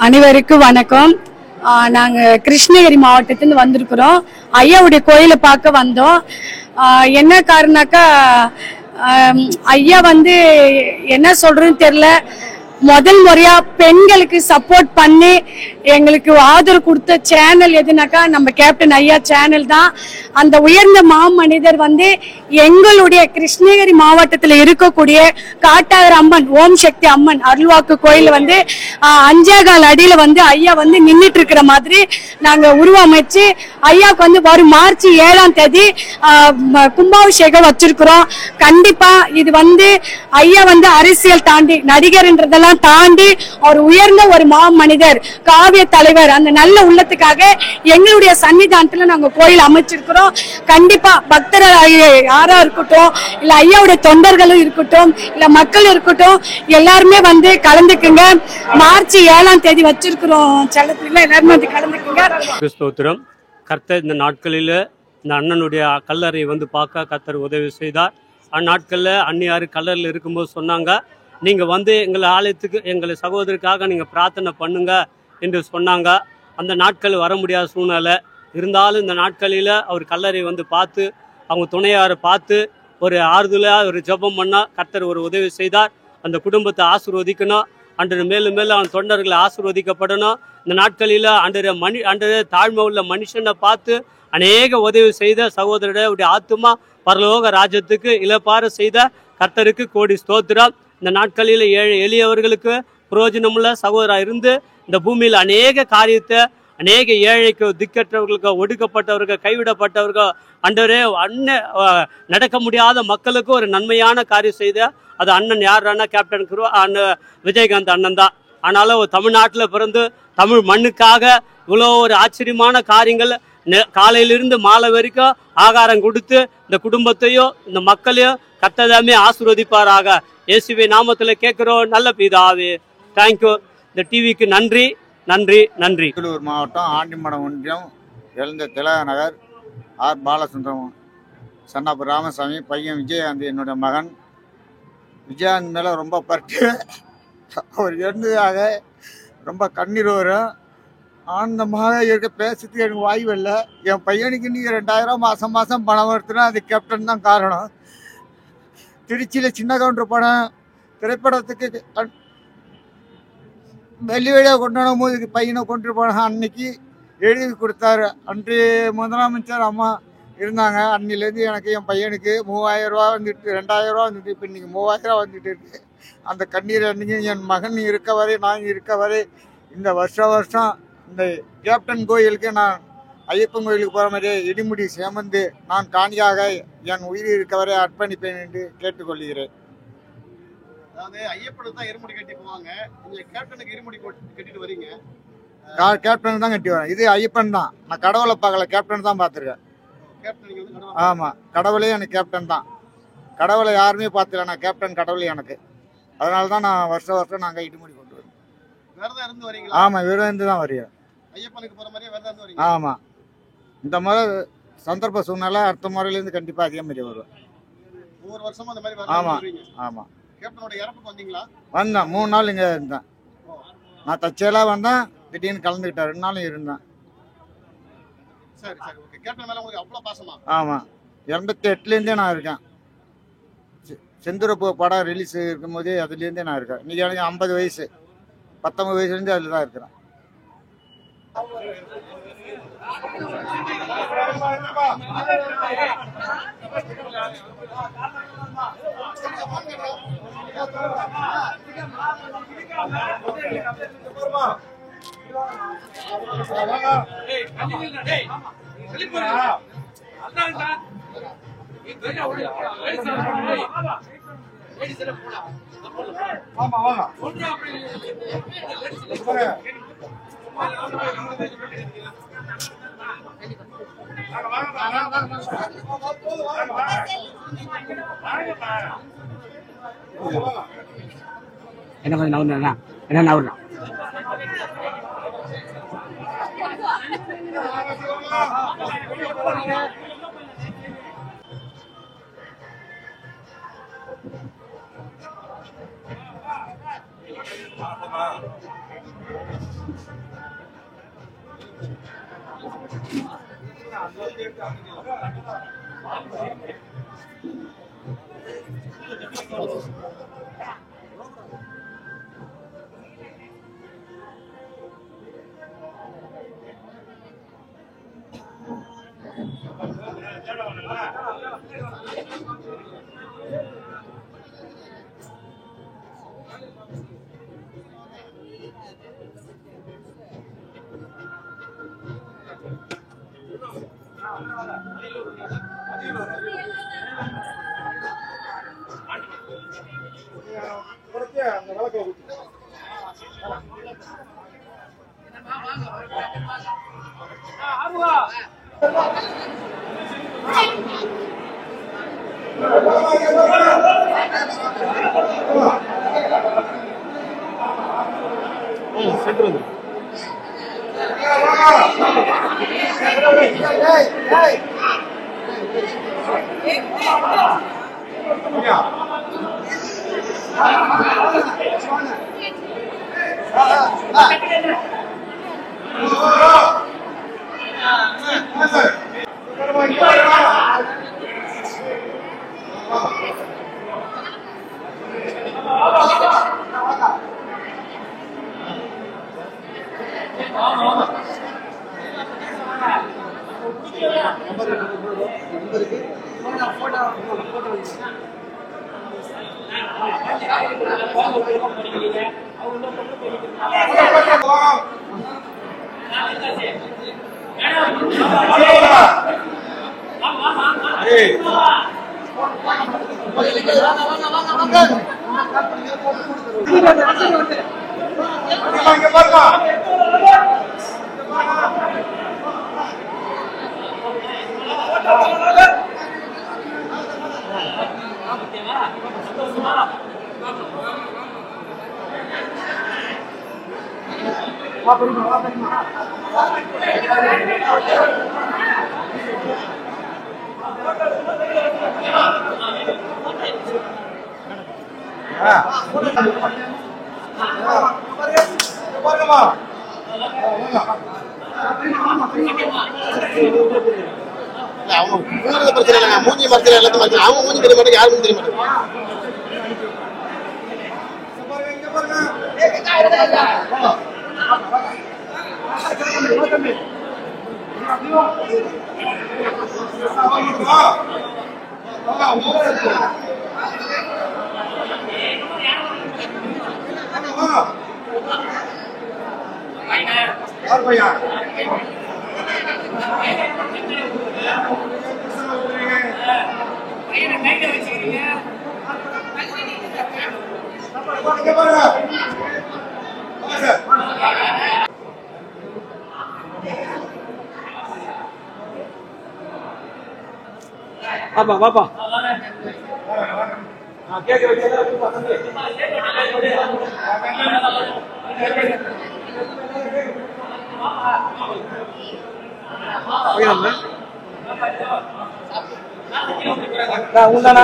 அனைவருக்கும் வணக்கம். நாங்க கிருஷ்ணகிரி மாவட்டத்திலிருந்து வந்திருக்கிறோம். ஐயாவுடைய கோயிலை பார்க்க வந்தோம். என்ன காரணம்னாக்கா ஐயா என்ன சொல்றதுன்னு தெரியல. முதல் முறையா பெண்களுக்கு சப்போர்ட் பண்ணி எங்களுக்கு ஆதரவு கொடுத்த சேனல் எதுனாக்கா நம்ம கேப்டன் ஐயா சேனல் தான். அந்த உயர்ந்த மாமனிதர் எங்களுடைய கிருஷ்ணகிரி மாவட்டத்தில் இருக்கக்கூடிய காட்டாகர் அம்மன் ஓம் சக்தி அம்மன் அருள்வாக்கு கோயில் 5.25 அடியில ஐயா நின்றுட்டு இருக்கிற மாதிரி நாங்க உருவமைச்சு ஐயாவுக்கு வரும் மார்ச் 7ஆம் தேதி கும்பாபிஷேகம் வச்சிருக்கிறோம். கண்டிப்பா இது ஐயா அரசியல் தாண்டி நடிகர்ன்றதெல்லாம் தாண்டி ஒரு உயர்ந்த ஒரு மனிதர் காவிய தலைவர். அந்த நல்ல உள்ளத்துக்காக எங்களுடைய சன்னிதானத்துல நாங்க கோயில் அமைச்சிருக்கிறோம். கண்டிப்பா பக்தர்கள் யாரா இருக்கட்டும், இல்ல ஐயாவுடைய தொண்டர்களும் இருக்கட்டும், இல்ல மக்கள் இருக்கட்டும், எல்லாருமே கலந்துக்குங்க. மார்ச் 7ஆம் தேதி வச்சிருக்கிறோம். செல்லத்துல எல்லாருமே கலந்துக்குங்க. ஸ்தோத்திரம். கர்த்தர் இந்த நாட்களில் இந்த அண்ணனுடைய கல்லறை பார்க்க கர்த்தர் உதவி செய்தார். அந்நாட்களில் அன்னியார் கல்லறையில் இருக்கும்போது சொன்னாங்க, நீங்கள் எங்கள் ஆலயத்துக்கு எங்களை சகோதரருக்காக நீங்கள் பிரார்த்தனை பண்ணுங்க என்று சொன்னாங்க. அந்த நாட்கள் வர முடியாத சூழ்நிலை இருந்தாலும் இந்த நாட்களில் அவர் கல்லறை பார்த்து அவங்க துணையாரை பார்த்து ஒரு ஆறுதலாக ஒரு ஜெபம் பண்ணால் கர்த்தர் ஒரு உதவி செய்தார். அந்த குடும்பத்தை ஆசீர்வதிக்கணும். அன்று மேலும் மேலும் அவன் தொண்டர்களை ஆசீர்வதிக்கப்படணும். இந்த நாட்களில் அன்றைய தாழ்மை உள்ள மனுஷனை பார்த்து அநேக உதவி செய்த சகோதரருடைய ஆத்துமா பரலோக ராஜ்யத்துக்கு இழப்பாறு செய்த கர்த்தருக்கு கோடி ஸ்தோத்திரம். இந்த நாட்களில் எளியவர்களுக்கு பிரயோஜனமுள்ள சகோதரராக இருந்து இந்த பூமியில் அநேக காரியத்தை அநேக ஏழைக்கு திக்கற்றவர்களுக்கு ஒடுக்கப்பட்டவர்கள் கைவிடப்பட்டவர்கள் அன்றவரே நடக்க முடியாத மக்களுக்கு ஒரு நன்மையான காரியம் செய்த அது அண்ணன் யாருன்னா கேப்டன் அண்ணன் விஜயகாந்த் அண்ணன் தான். ஆனாலும் தமிழ்நாட்டில் பிறந்து தமிழ் மண்ணுக்காக இவ்வளோ ஒரு ஆச்சரியமான காரியங்கள் காலையிலிருந்து மாலை வரைக்கும் ஆகாரம் கொடுத்து இந்த குடும்பத்தையும் இந்த மக்களையும் கர்த்ததாமே ஆசீர்வதிப்பாராக. இயேசுவின் நாமத்தில் கேட்கிறோம் நல்ல பிதாவே. தேங்க்யூ. இந்த டிவிக்கு நன்றி நன்றி நன்றி. திருவள்ளூர் மாவட்டம் ஆண்டிமடம் ஒன்றியம் எழுந்த திலக நகர் ஆர் பாலசுந்தரம் சன்னாப்பு ராமசாமி பையன் விஜயகாந்த் என்னுடைய மகன். விஜயகாந்த் மேலே ரொம்ப பற்று. அவர் இறந்ததாக ரொம்ப கண்ணீர் வரும். ஆனந்தமாக இருக்க பேசுறதுக்கு எனக்கு வாய்வு இல்லை. என் பையனுக்கு நீங்கள் 2000 மாதம் மாதம் பணம் வருதுன்னா அது கேப்டன் தான் காரணம். திருச்சியில் சின்ன கவுண்டர் படம் திரைப்படத்துக்கு வெள்ளி வழியாக கொண்டாடும் போது பையனை கொண்டு போன அன்னைக்கு எழுதி கொடுத்தாரு. அன்று முதலமைச்சர் அம்மா இருந்தாங்க. அன்னிலேருந்து எனக்கு என் பையனுக்கு 3000 ரூபா வந்துட்டு 2000 ரூபா வந்துட்டு இப்போ இன்றைக்கி 3000 வந்துட்டு இருக்கு. அந்த கண்ணீர் அன்றைக்கி என் மகன் இருக்க வரை நான் இருக்க வரை இந்த வருஷம் இந்த கேப்டன் கோயிலுக்கு நான் ஐயப்பன் கோயிலுக்கு போகிற மாதிரியே இடிமுடி சேமந்து நான் காணியாக என் உயிர் இருக்க வரை அர்ப்பணிப்பேன் என்று கேட்டுக்கொள்கிறேன். அதாவது ஐயப்பனுக்கு தான் இருமுடி கட்டி போவாங்க, கேப்டனுக்கு இருமுடி கட்டிட்டு வரீங்க. கேப்டன் தான் கட்டி வரேன். இது ஐயப்பன் தான். நான் கடவுளை பார்க்கல, கேப்டன் தான் பார்த்துருக்கேன். ஆமாம், கடவுளே எனக்கு கேப்டன் தான். கடவுளை யாருமே பார்த்துல, நான் கேப்டன் கடவுளே எனக்கு. அதனால தான் நான் வருஷம் நாங்கள் இடிமுடி கொண்டு வரேன். விரதம் இருந்து வரீங்களா? ஆமாம், விரதம் இருந்து தான் வரேன். ஐயப்பனுக்கு போகிற மாதிரியே விரதம் இருந்து வரீங்க? ஆமாம். இந்த முறை சந்தர்ப்ப சூழ்நிலை அடுத்த முறையிலேருந்து கண்டிப்பாக அதே மாதிரி வருவேன். ஒவ்வொரு வருஷமும் அந்த மாதிரி விரதம் வருவீங்க? ஆமாம். கேப்டனோட இறப்புக்கு வந்தீங்களா? வந்தேன், 3 நாள் இங்கே இருந்தேன். நான் தச்சேலாக வந்தேன், திடீர்னு கலந்துக்கிட்டேன். 2 நாளும் இருந்தேன். சரி சரி, ஓகே. கேப்டன் மேலே உங்களுக்கு அவ்வளோ பாசமா? ஆமாம், 88லேருந்தே நான் இருக்கேன். செந்தூரப்பூ படம் ரிலீஸ் இருக்கும்போதே அதுலேருந்தே நான் இருக்கேன். இன்றைக்கி எனக்கு 50 வயசு, 19 வயசுலேருந்து அதில் தான் இருக்கிறேன். என்ன கொஞ்சம் நவுறா என்ன நவுறா பிரச்சனை இல்லைங்க, மூஞ்சி மரத்துல எல்லாத்தையும் மறைச்சு அவங்க மூஞ்சி தெரிய மாட்டேங்க, யாருக்கும் தெரிய மாட்டேங்க. பாப்பா பாப்பா உண்டானா